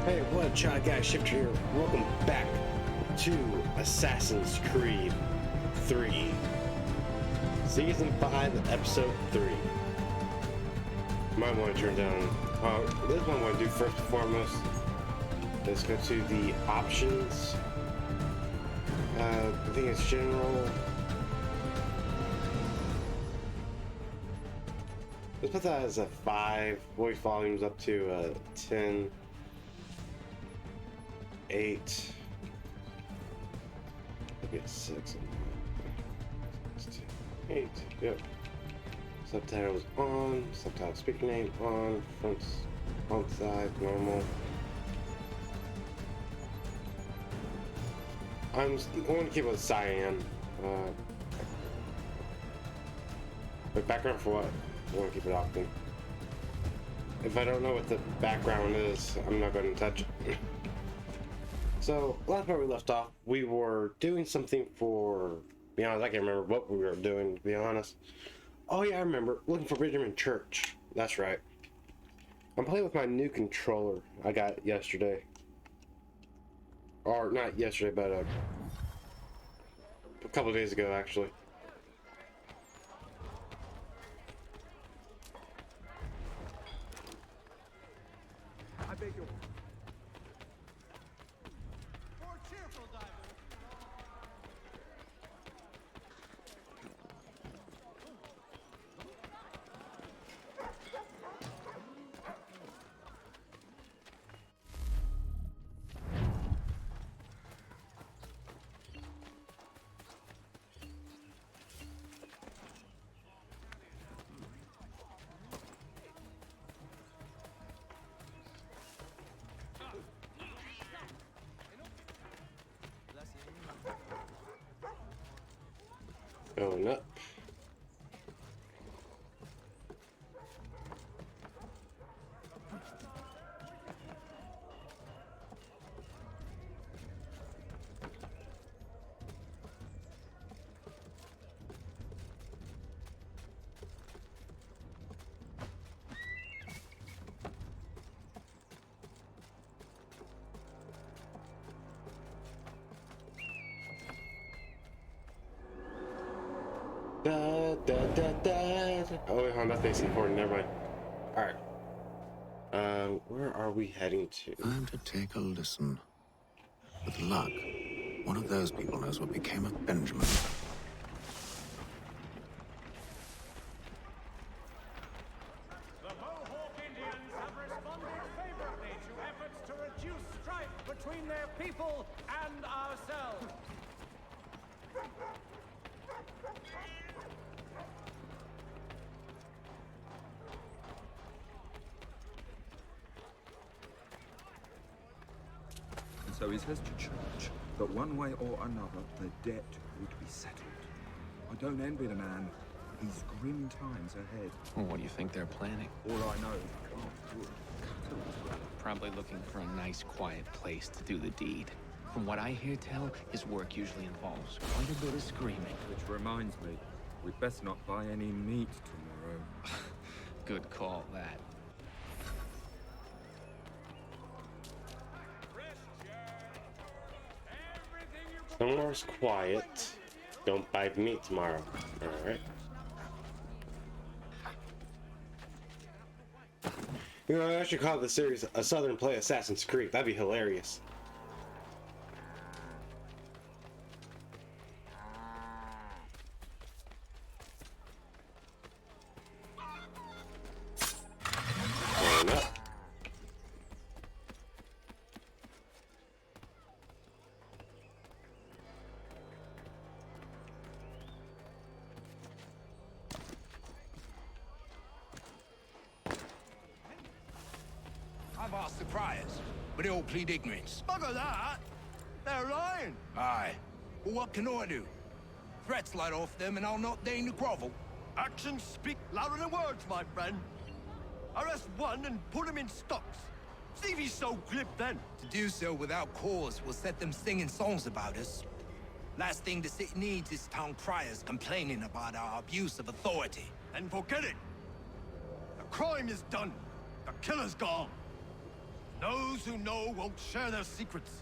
Hey, what up, Child Guy Shifter here. Welcome back to Assassin's Creed 3, Season 5, Episode 3. Might want to turn down, this is what I want to do first and foremost. Let's go to the options. I think it's general. Let's put that as a 5, voice volume's up to 10. 8. I get 6. 8. Yep. Subtitles on. Subtitle speaker name on. Front side normal. I want to keep it with cyan. But background for what? I want to keep it off then. If I don't know what the background is, I'm not going to touch it. So, last part we left off, we were doing something for, to be honest, I can't remember what we were doing, to be honest. Oh yeah, I remember, looking for Benjamin Church. That's right. I'm playing with my new controller I got yesterday. Or, not yesterday, but a couple days ago, actually. I beg your Going up. Oh wait, hold on, that thing's important, never mind. Alright. Where are we heading to? Time to take a listen. With luck, one of those people knows what became of Benjamin. The Mohawk Indians have responded favorably to efforts to reduce strife between their people and ourselves. And so he says to Church that one way or another the debt would be settled. I don't envy the man. He's grim times ahead. Well, what do you think they're planning? All I know is he can't wood, cut a wood. Probably looking for a nice, quiet place to do the deed. From what I hear tell, his work usually involves quite a bit of screaming. Which reminds me, we'd best not buy any meat tomorrow. Good call, that. Somewhere's quiet. Don't buy meat tomorrow. Alright. You know, I should call the series A Southern Play Assassin's Creed. That'd be hilarious. Going up. I've asked the priors, but they all plead ignorance. Bugger that! They're lying! Aye. Well, what can I do? Threats light off them and I'll not deign to grovel. Actions speak louder than words, my friend. Arrest one and put him in stocks. See if he's so glib then. To do so without cause will set them singing songs about us. Last thing the city needs is town criers complaining about our abuse of authority. And forget it. The crime is done. The killer's gone. Those who know won't share their secrets.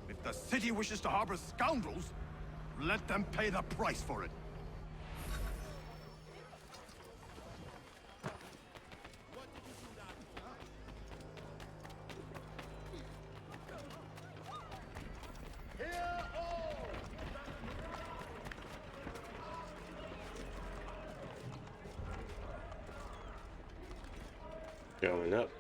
If the city wishes to harbor scoundrels, let them pay the price for it. Going up.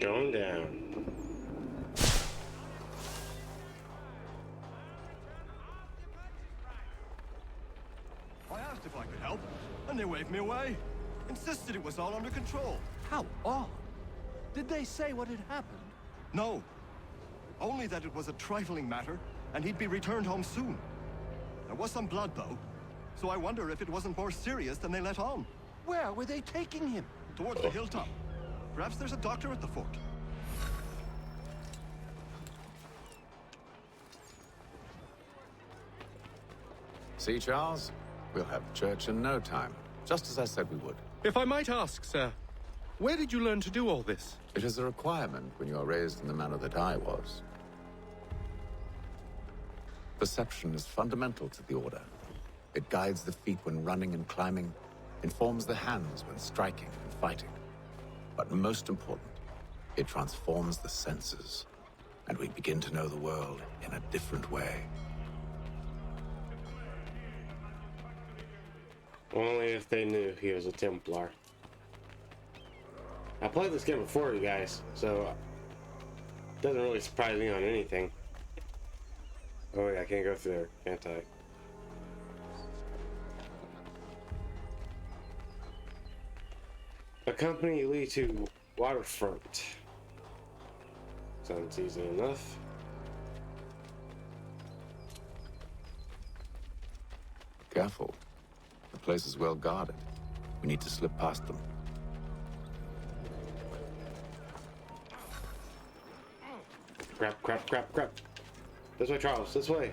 Going down. I asked if I could help, and they waved me away. Insisted it was all under control. How odd. Did they say what had happened? No. Only that it was a trifling matter, and he'd be returned home soon. There was some blood, though, so I wonder if it wasn't more serious than they let on. Where were they taking him? Towards the hilltop. Perhaps there's a doctor at the fort. See, Charles? We'll have church in no time, just as I said we would. If I might ask, sir, where did you learn to do all this? It is a requirement when you are raised in the manner that I was. Perception is fundamental to the Order. It guides the feet when running and climbing, informs the hands when striking and fighting. But most important, it transforms the senses, and we begin to know the world in a different way. Only if they knew he was a Templar. I played this game before, you guys, so it doesn't really surprise me on anything. Oh wait, I can't go through there, can't I? Accompany Lee to waterfront. Sounds easy enough. Careful. The place is well guarded. We need to slip past them. Crap, crap, crap, crap. This way, Charles, this way.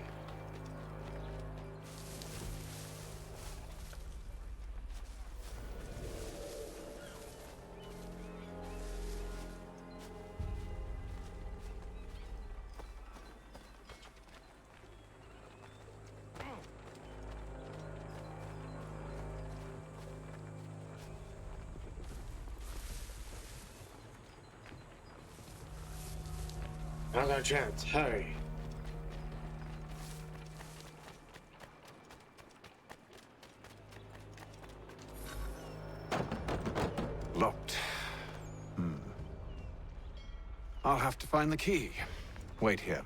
Now's our chance. Hurry. Locked. I'll have to find the key. Wait here.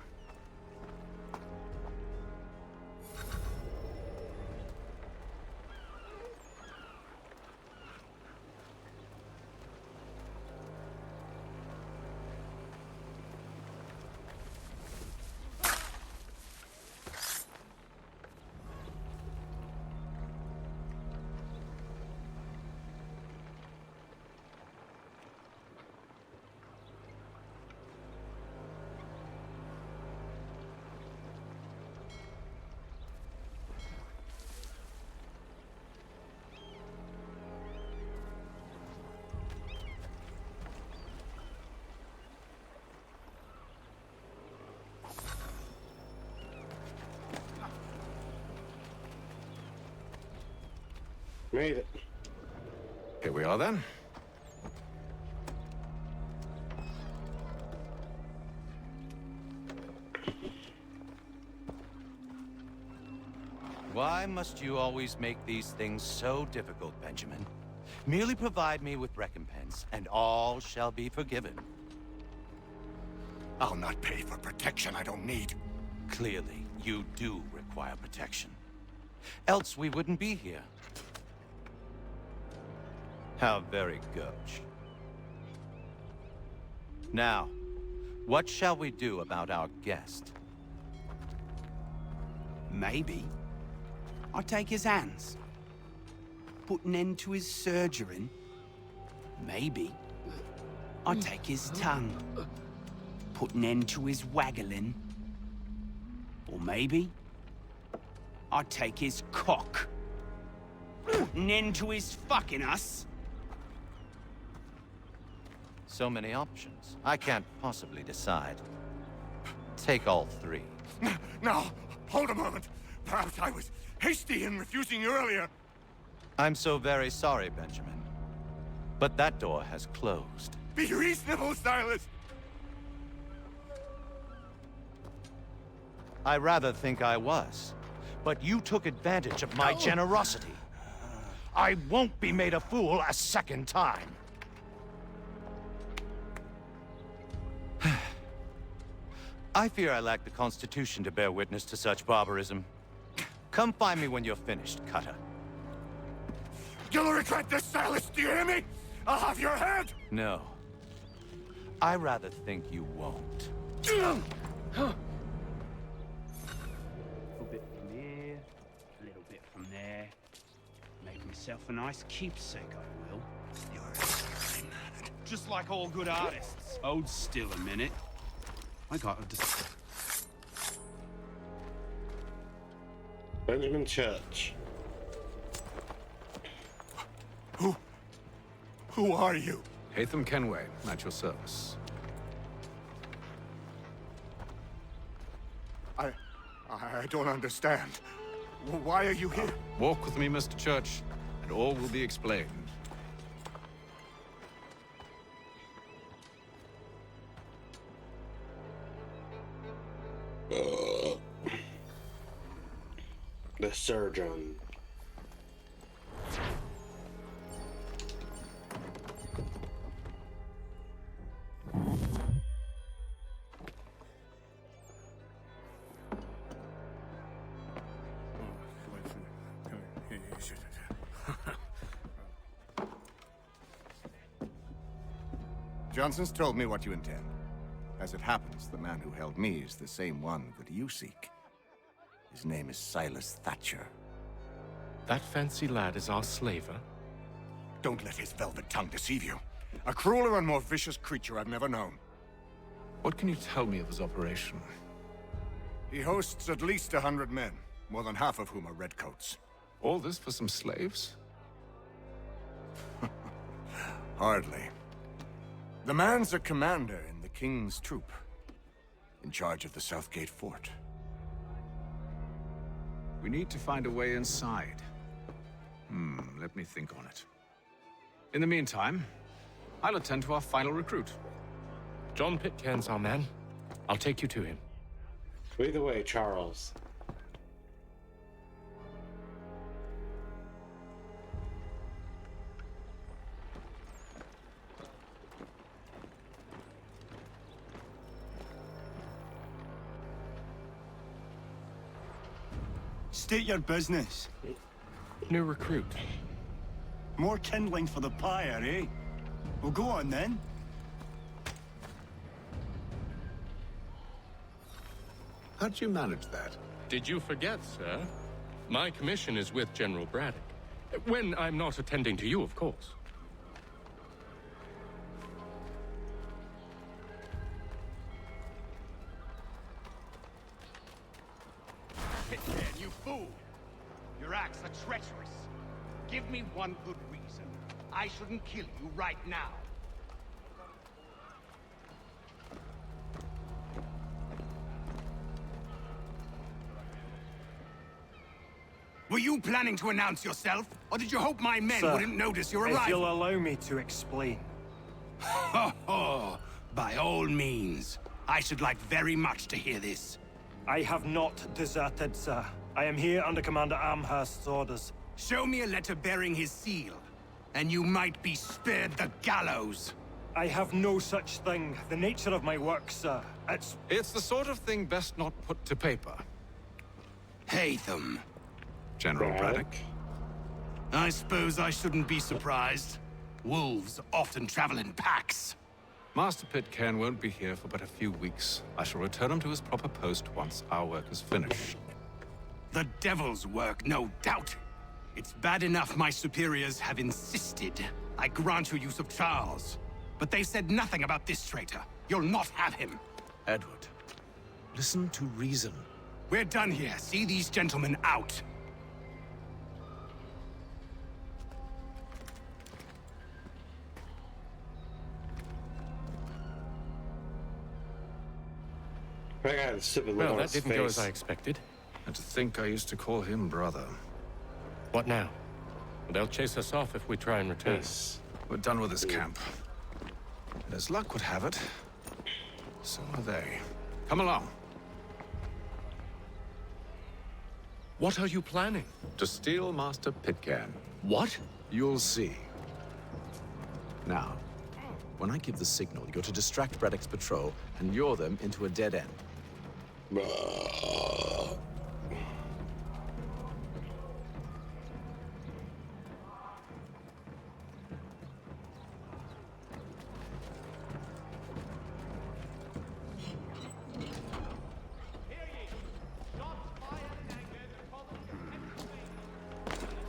Made it. Here we are then. Why must you always make these things so difficult, Benjamin? Merely provide me with recompense, and all shall be forgiven. I'll not pay for protection I don't need. Clearly, you do require protection. Else we wouldn't be here. How very gauche. Now, what shall we do about our guest? Maybe. I'll take his hands. Put an end to his surgering. Maybe. I'll take his tongue. Put an end to his waggling. Or maybe I'll take his cock. Put an end to his fucking us. So many options. I can't possibly decide. Take all three. Now, hold a moment. Perhaps I was hasty in refusing you earlier. I'm so very sorry, Benjamin. But that door has closed. Be reasonable, Silas. I rather think I was. But you took advantage of my generosity. I won't be made a fool a second time. I fear I lack the constitution to bear witness to such barbarism. Come find me when you're finished, Cutter. You'll regret this, Silas. Do you hear me? I'll have your head. No. I rather think you won't. A little bit from here, a little bit from there. Make myself a nice keepsake, I will. Just like all good artists. Hold still a minute. I gotta Benjamin Church. Who are you? Hatham Kenway, at your service. I don't understand. Why are you here? Walk with me, Mr. Church, and all will be explained. The surgeon. Johnson's told me what you intend. As it happens, the man who held me is the same one that you seek. His name is Silas Thatcher. That fancy lad is our slaver? Don't let his velvet tongue deceive you. A crueler and more vicious creature I've never known. What can you tell me of his operation? He hosts at least 100 men, more than half of whom are redcoats. All this for some slaves? Hardly. The man's a commander in the King's troop, in charge of the Southgate Fort. We need to find a way inside. Let me think on it. In the meantime, I'll attend to our final recruit. John Pitcairn's our man. I'll take you to him. Lead the way, Charles. State your business. New recruit. More kindling for the pyre, eh? Well, go on then. How'd you manage that? Did you forget, sir? My commission is with General Braddock. When I'm not attending to you, of course. Pitcairn, you fool! Your acts are treacherous. Give me one good reason. I shouldn't kill you right now. Were you planning to announce yourself? Or did you hope my men wouldn't notice your arrival? If you'll allow me to explain. Ho ho! By all means. I should like very much to hear this. I have not deserted, sir. I am here under Commander Amherst's orders. Show me a letter bearing his seal, and you might be spared the gallows. I have no such thing. The nature of my work, sir. It's the sort of thing best not put to paper. Hatham. General Braddock. I suppose I shouldn't be surprised. Wolves often travel in packs. Master Pitcairn won't be here for but a few weeks. I shall return him to his proper post once our work is finished. The devil's work, no doubt. It's bad enough my superiors have insisted I grant you use of Charles. But they've said nothing about this traitor. You'll not have him. Edward, listen to reason. We're done here. See these gentlemen out. I got a stupid look Well, on that his didn't go face. as I expected. And to think I used to call him brother. What now? They'll chase us off if we try and return. Yes. We're done with this camp. And as luck would have it, so are they. Come along. What are you planning? To steal Master Pitcairn. What? You'll see. Now, when I give the signal, you're to distract Braddock's patrol and lure them into a dead end.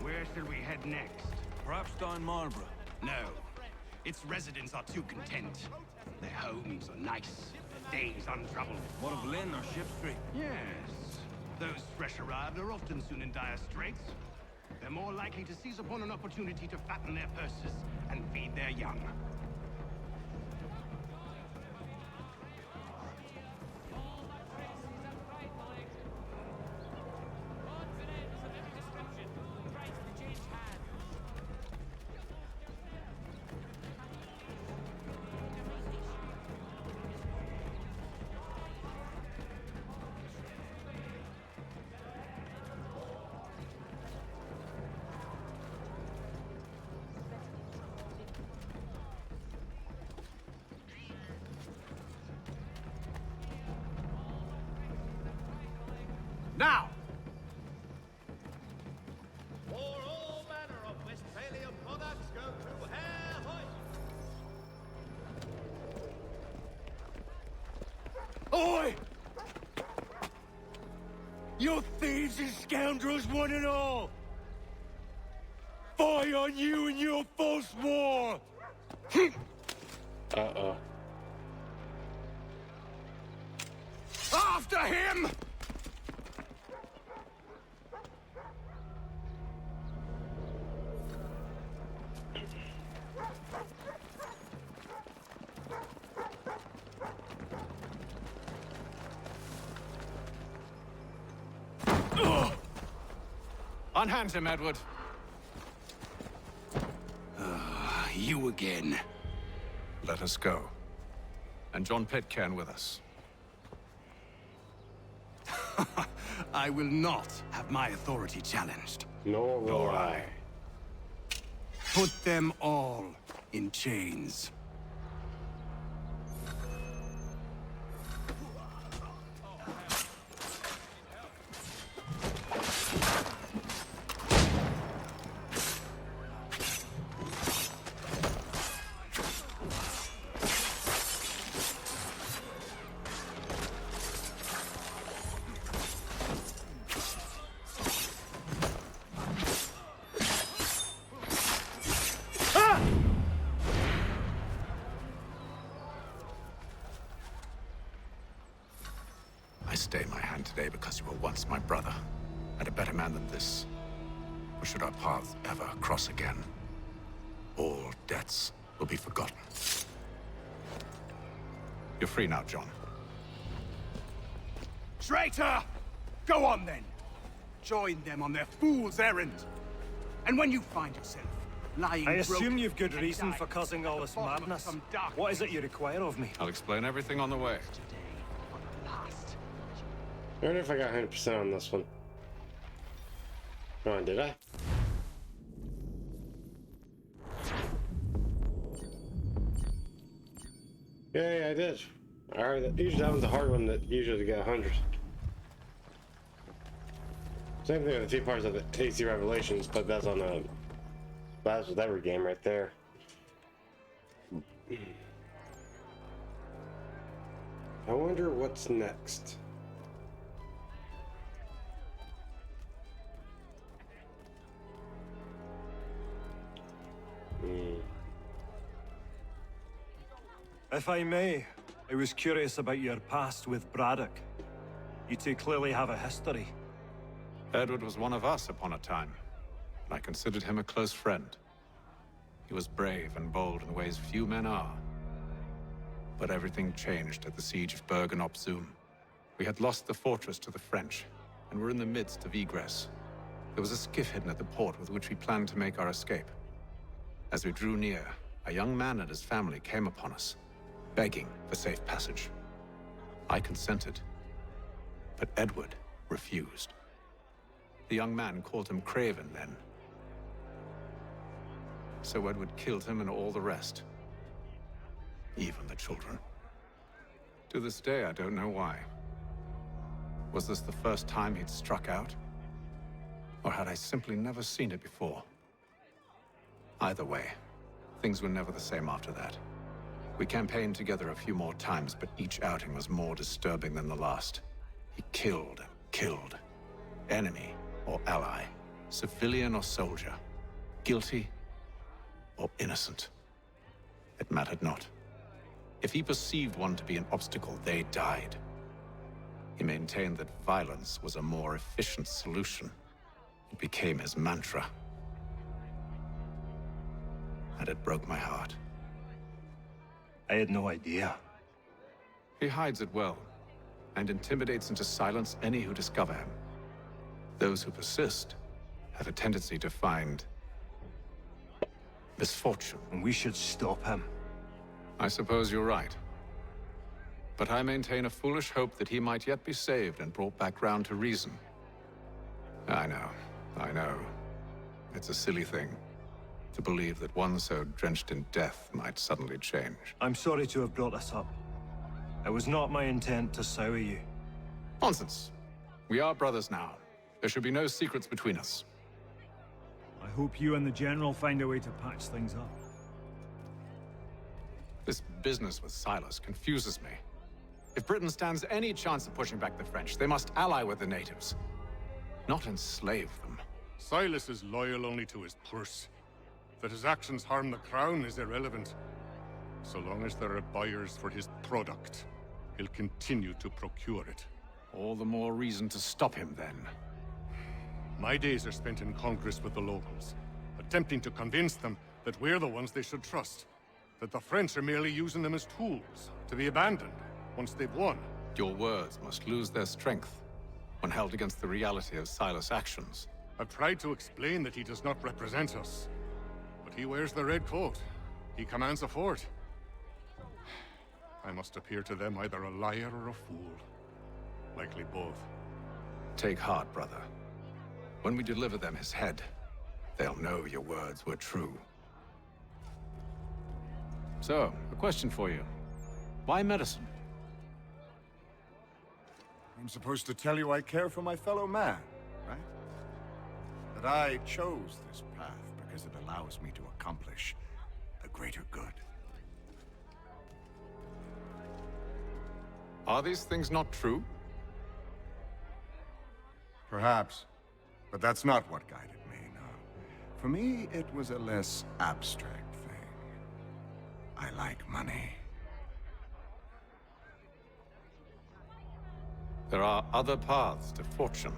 Where shall we head next? Perhaps down Marlborough. No. Its residents are too content. Their homes are nice, their days untroubled. What of Lynn or Ship Street? Yes. Those fresh arrived are often soon in dire straits. They're more likely to seize upon an opportunity to fatten their purses and feed their young. Now! For all manner of Westphalia products go to Herr Hoyt! Oi! You thieves and scoundrels, one and all! Fie on you and your false war! Uh-oh. After him! Unhand him, Edward. You again. Let us go. And John Pitcairn with us. I will not have my authority challenged. Nor will I. Put them all in chains. I stay my hand today because you were once my brother, and a better man than this. Or should our paths ever cross again, all debts will be forgotten. You're free now, John. Traitor! Go on then. Join them on their fool's errand. And when you find yourself lying I assume broken you've good and reason dying for causing all at this the bottom of madness. some dark What is it you require of me? I'll explain everything on the way. I wonder if I got 100% on this one. Come on, did I? Yeah, I did. Alright, usually that one's a hard one that usually get 100. Same thing with the 2 parts of the AC Revelations, but that's on a... That's with every game right there. I wonder what's next. If I may, I was curious about your past with Braddock. You two clearly have a history. Edward was one of us upon a time. I considered him a close friend. He was brave and bold in ways few men are. But everything changed at the siege of Bergen op Zoom. We had lost the fortress to the French, and were in the midst of egress. There was a skiff hidden at the port with which we planned to make our escape. As we drew near, a young man and his family came upon us, begging for safe passage. I consented, but Edward refused. The young man called him Craven then. So Edward killed him and all the rest. Even the children. To this day, I don't know why. Was this the first time he'd struck out? Or had I simply never seen it before? Either way, things were never the same after that. We campaigned together a few more times, but each outing was more disturbing than the last. He killed and killed. Enemy or ally, civilian or soldier, guilty or innocent. It mattered not. If he perceived one to be an obstacle, they died. He maintained that violence was a more efficient solution. It became his mantra. And it broke my heart. I had no idea. He hides it well, and intimidates into silence any who discover him. Those who persist have a tendency to find misfortune. And we should stop him. I suppose you're right. But I maintain a foolish hope that he might yet be saved and brought back round to reason. I know. It's a silly thing to believe that one so drenched in death might suddenly change. I'm sorry to have brought this up. It was not my intent to sour you. Nonsense. We are brothers now. There should be no secrets between us. I hope you and the General find a way to patch things up. This business with Silas confuses me. If Britain stands any chance of pushing back the French, they must ally with the natives, not enslave them. Silas is loyal only to his purse. That his actions harm the crown is irrelevant. So long as there are buyers for his product, he'll continue to procure it. All the more reason to stop him, then. My days are spent in Congress with the locals, attempting to convince them that we're the ones they should trust. That the French are merely using them as tools, to be abandoned once they've won. Your words must lose their strength when held against the reality of Silas' actions. I've tried to explain that he does not represent us, but he wears the red coat. He commands a fort. I must appear to them either a liar or a fool. Likely both. Take heart, brother. When we deliver them his head, they'll know your words were true. So, a question for you. Why medicine? I'm supposed to tell you I care for my fellow man, right? That I chose this path because it allows me to accomplish the greater good. Are these things not true? Perhaps. But that's not what guided me, no. For me, it was a less abstract thing. I like money. There are other paths to fortune.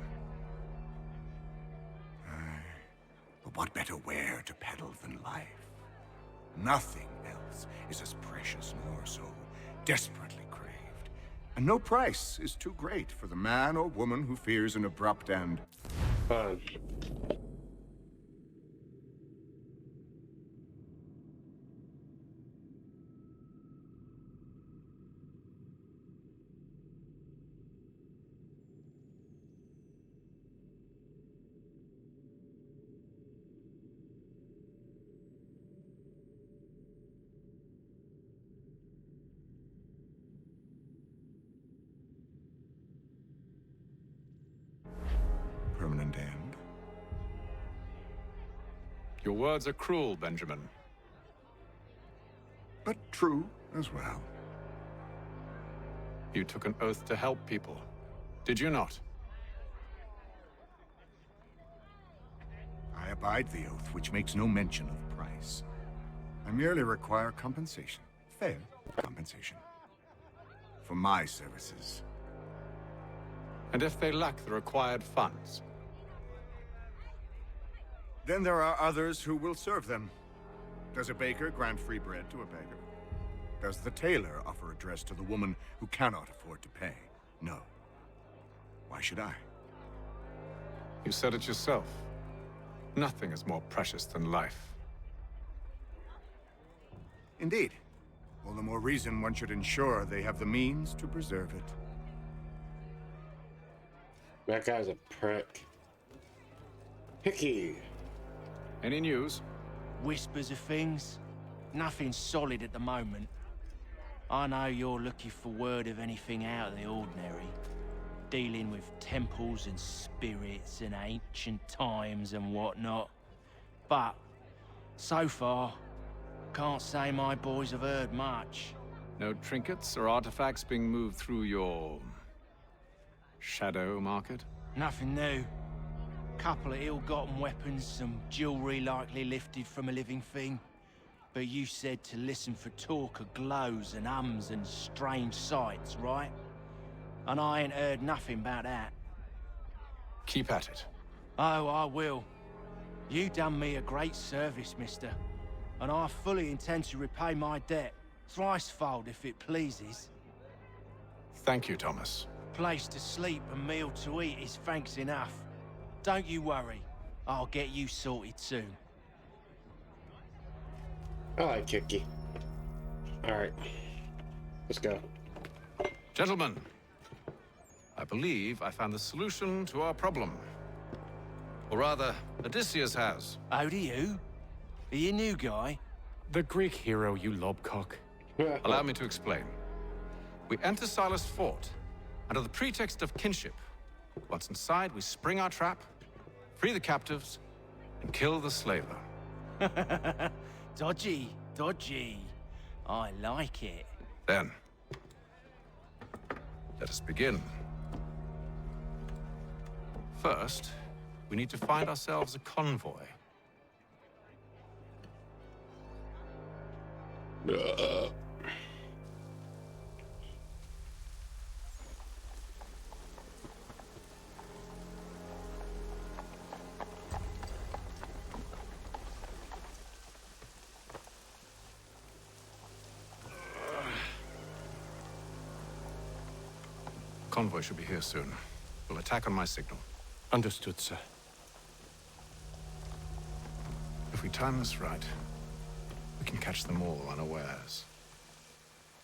But what better ware to peddle than life? Nothing else is as precious nor so desperately craved. And no price is too great for the man or woman who fears an abrupt end. Fun. Permanent end? Your words are cruel, Benjamin. but true as well. You took an oath to help people, did you not? I abide the oath, which makes no mention of price. I merely require compensation. Fair compensation. For my services. And if they lack the required funds? Then there are others who will serve them. Does a baker grant free bread to a beggar? Does the tailor offer a dress to the woman who cannot afford to pay? No. Why should I? You said it yourself. Nothing is more precious than life. Indeed. All the more reason one should ensure they have the means to preserve it. That guy's a prick. Hickey. Any news? Whispers of things. Nothing solid at the moment. I know you're looking for word of anything out of the ordinary. Dealing with temples and spirits and ancient times and whatnot. But, so far, can't say my boys have heard much. No trinkets or artifacts being moved through your... shadow market? Nothing new. Couple of ill-gotten weapons, some jewelry likely lifted from a living thing. But you said to listen for talk of glows and ums and strange sights, right? And I ain't heard nothing about that. Keep at it. Oh, I will. You done me a great service, mister. And I fully intend to repay my debt. Thricefold, if it pleases. Thank you, Thomas. Place to sleep and meal to eat is thanks enough. Don't you worry. I'll get you sorted soon. I like Hickey. Alright. Let's go. Gentlemen, I believe I found the solution to our problem. Or rather, Odysseus has. Oh, do you? Are you a new guy? The Greek hero, you lobcock. Allow me to explain. We enter Silas' fort, under the pretext of kinship. Once inside, we spring our trap, free the captives, and kill the slaver. Dodgy, dodgy. I like it. Then, let us begin. First, we need to find ourselves a convoy. Convoy should be here soon. We'll attack on my signal. Understood, sir. If we time this right, we can catch them all unawares.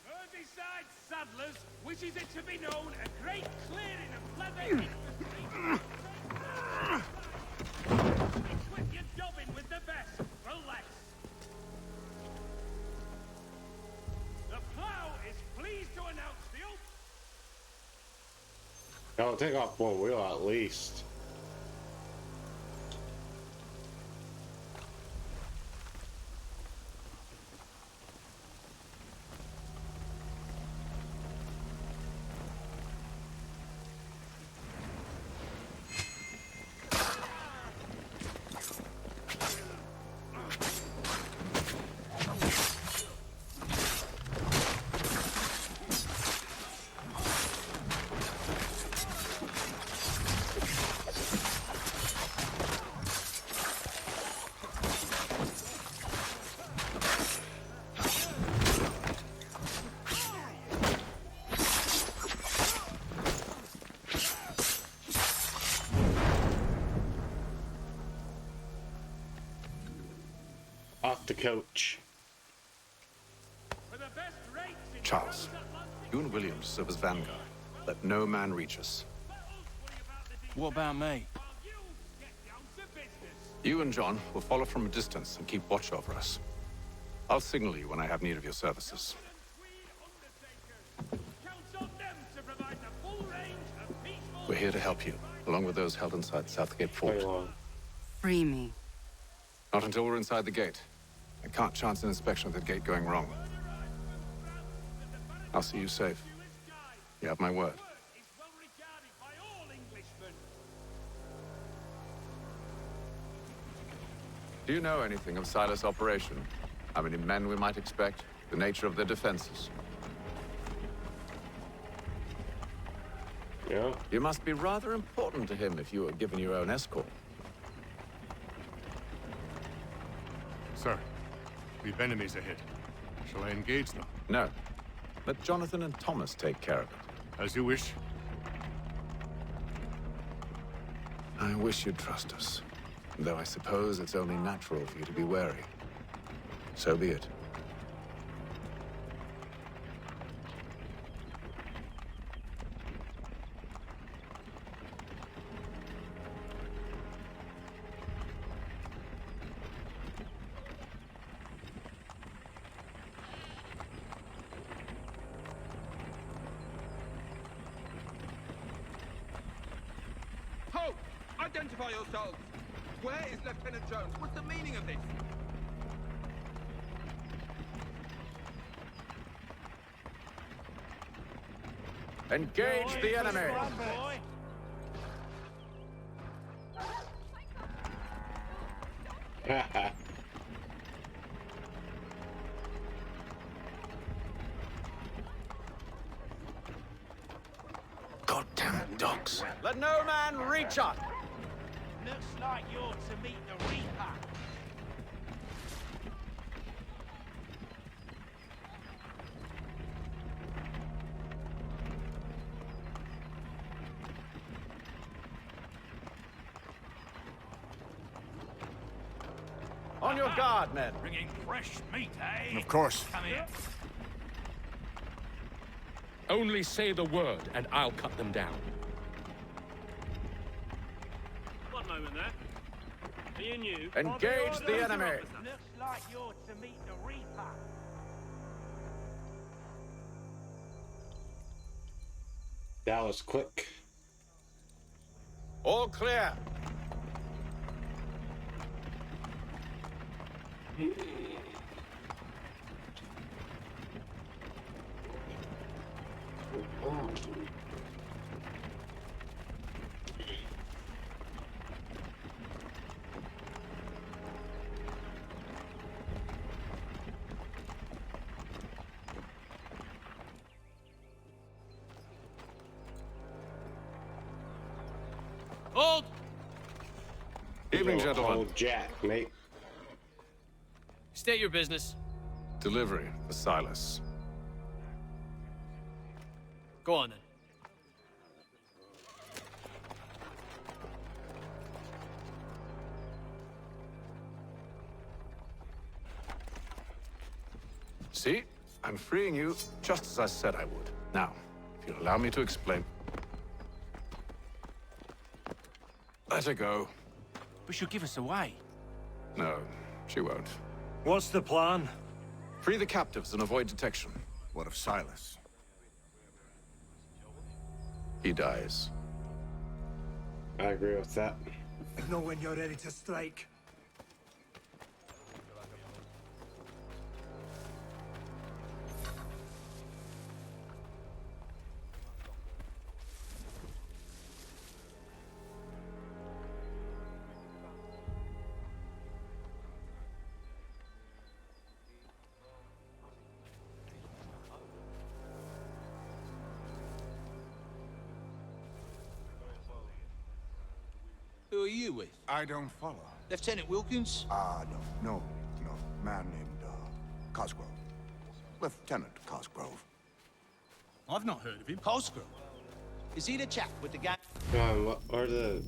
Merseyside Saddlers wishes it to be known a great clearing of leather equip your jobbing with the best for less. The plough is pleased to announce the I'll take off one wheel at least. Off the coach. Charles, you and Williams serve as vanguard. Let no man reach us. What about me? You and John will follow from a distance and keep watch over us. I'll signal you when I have need of your services. We're here to help you, along with those held inside Southgate Fort. Free me. Not until we're inside the gate. I can't chance an inspection of the gate going wrong. I'll see you safe. You have my word. Do you know anything of Silas' operation? How many men we might expect? The nature of their defenses? Yeah. You must be rather important to him if you were given your own escort. Sir, we've enemies ahead. Shall I engage them? No. Let Jonathan and Thomas take care of it. As you wish. I wish you'd trust us. Though I suppose it's only natural for you to be wary. So be it. Halt! Identify yourselves! Where is Lieutenant Jones? What's the meaning of this? Engage the enemy! Goddamn dogs. Let no man reach up! Looks like you're to meet the Reaper. On your guard, men. Bringing fresh meat, eh? Of course. Come here. Only say the word, and I'll cut them down. One moment there. Me and you. Engage the enemy! Looks like you're to meet the Reaper. That was quick. All clear. Hold! Evening, gentlemen. Old Jack, mate. State your business. Delivery for Silas. Go on then. See? I'm freeing you just as I said I would. Now, if you'll allow me to explain. Let her go. But she'll give us away. No, she won't. What's the plan? Free the captives and avoid detection. What of Silas? He dies. I agree with that. Know when you're ready to strike. Who are you with? I don't follow. Lieutenant Wilkins? No. Man named, Cosgrove. Lieutenant Cosgrove. I've not heard of him. Cosgrove? Is he the chap with the gang? Or the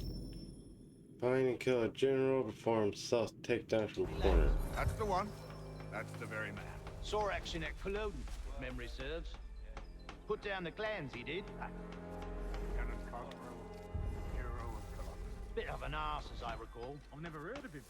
find and kill a general, perform self takedown from corner. That's the one. That's the very man. Saw action at Culloden, if memory serves. Put down the clans, he did. Lieutenant Cosgrove, hero of Columbus. Bit of an arse, as I recall. I've never heard of him.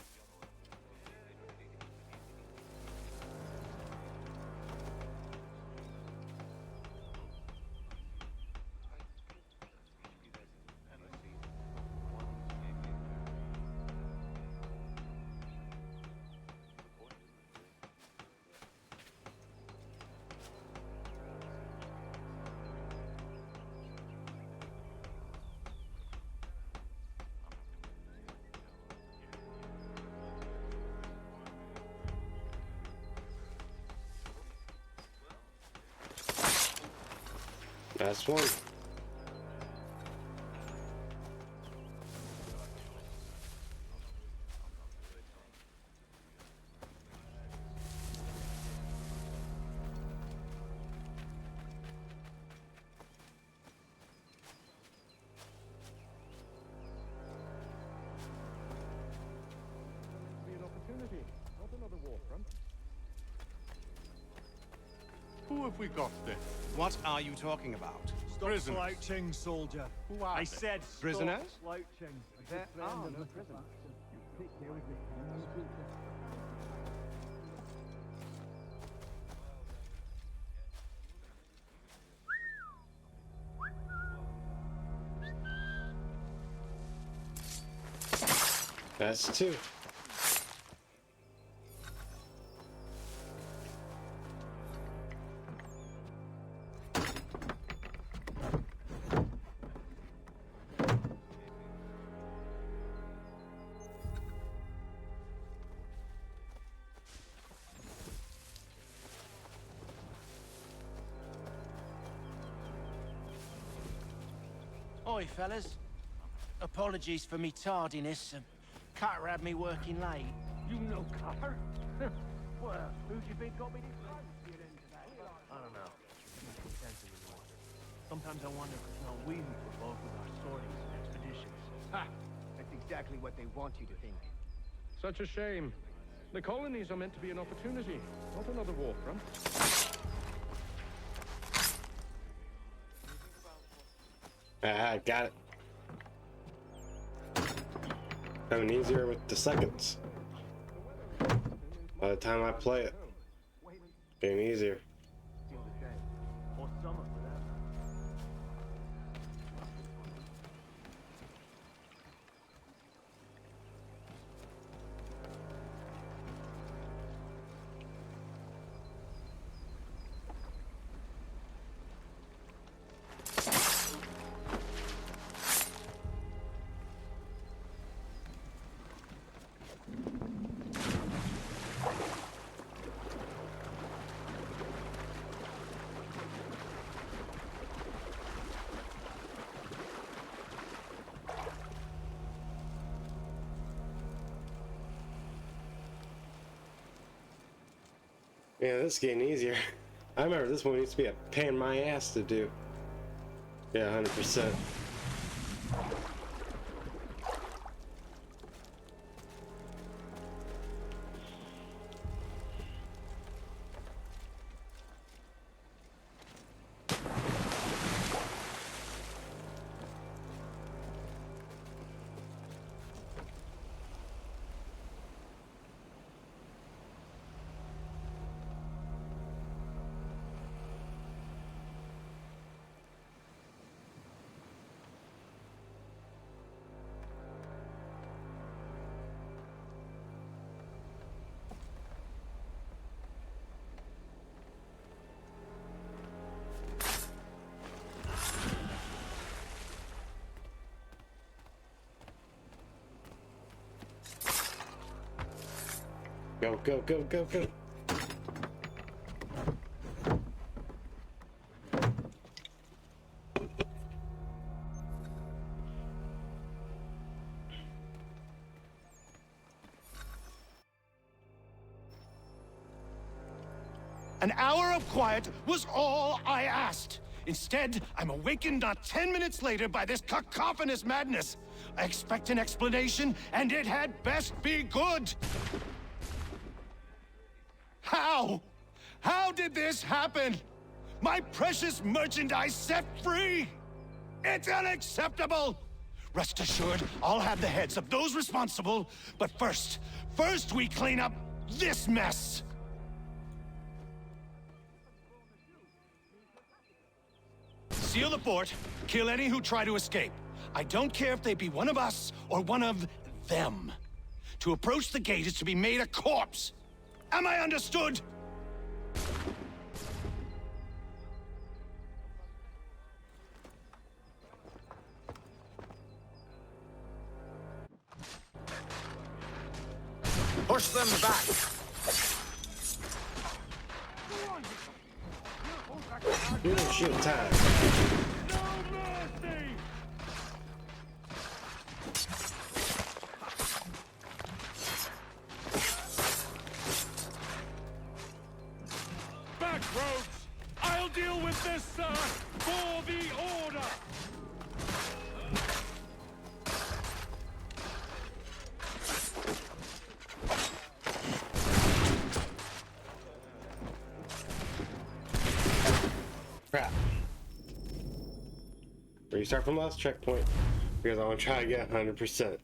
That's one. Be an opportunity, not another war front. Who have we got then? What are you talking about? Stop Prisoners. slouching, soldier. Who are I they? said Prisoners? stop slouching. There are no prisoners. Take care of your family. That's two. Oi, fellas. Apologies for me tardiness. Carter had me working late. You know Carter? Well, who do you think got me this prize to get in today? I don't know. Sense anymore. Sometimes I wonder if it's not we who provoke with our sorties and expeditions. Ha! That's exactly what they want you to think. Such a shame. The colonies are meant to be an opportunity, not another war front. Ah, got it. Coming easier with the seconds. By the time I play it, getting easier. Or summer for that. Yeah, this is getting easier. I remember this one used to be a pain in my ass to do. Yeah, 100%. Go, go, go, go, go. An hour of quiet was all I asked. Instead, I'm awakened not 10 minutes later by this cacophonous madness. I expect an explanation, and it had best be good. How? How did this happen? My precious merchandise set free? It's unacceptable! Rest assured, I'll have the heads of those responsible, but first we clean up this mess! Seal the fort, kill any who try to escape. I don't care if they be one of us or one of them. To approach the gate is to be made a corpse. Am I understood? Push them back! Go on! You're both You don't shoot time. Back roads! I'll deal with this, sir, for the order! Crap. Restart from last checkpoint because I want to try again 100%.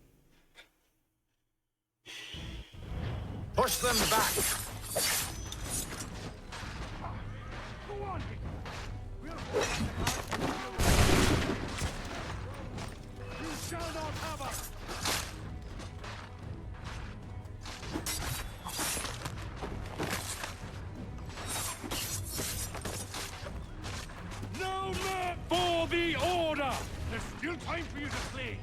Push them back. You shall not have us! No more for the order! There's still time for you to flee!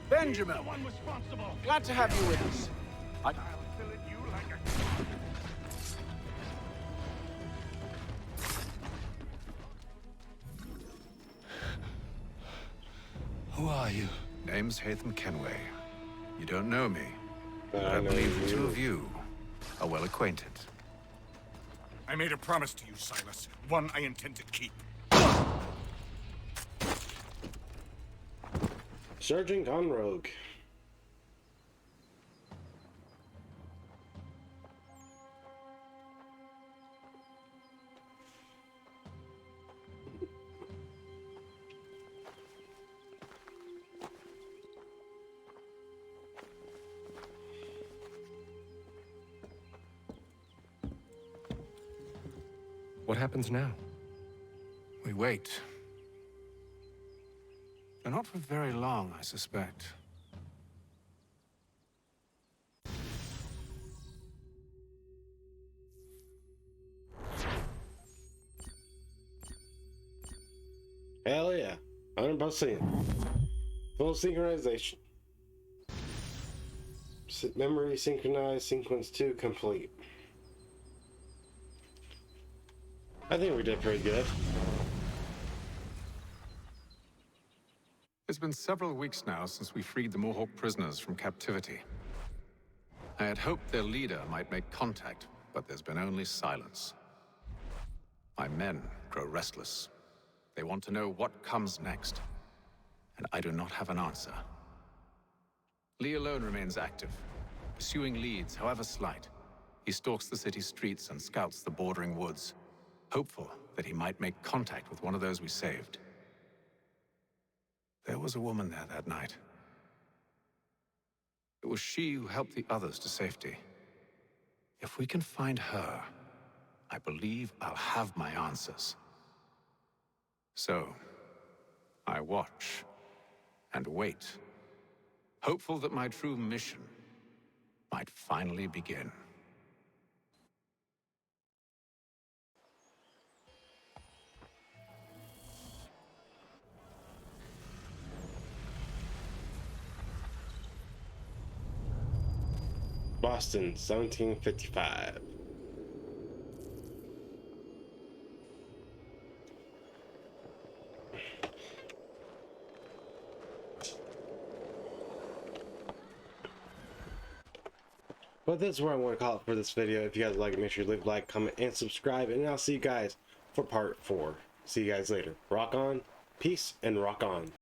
Benjamin! The one responsible. Glad to have you with us. I'll fillet you like a Who are you? Name's Hatham Kenway. You don't know me, but I believe the two of you are well acquainted. I made a promise to you, Silas. One I intend to keep. Surging gone rogue. What happens now? We wait. But not for very long, I suspect. Hell yeah. 100%. Full synchronization. Memory synchronized, sequence 2 complete. I think we did pretty good. It's been several weeks now since we freed the Mohawk prisoners from captivity. I had hoped their leader might make contact, but there's been only silence. My men grow restless. They want to know what comes next, and I do not have an answer. Lee alone remains active, pursuing leads, however slight. He stalks the city streets and scouts the bordering woods, hopeful that he might make contact with one of those we saved. There was a woman there that night. It was she who helped the others to safety. If we can find her, I believe I'll have my answers. So, I watch and wait, hopeful that my true mission might finally begin. Boston, 1755. But this is where I want to call it for this video. If you guys like it, make sure you leave a like, comment, and subscribe. And I'll see you guys for part 4. See you guys later. Rock on, peace, and rock on.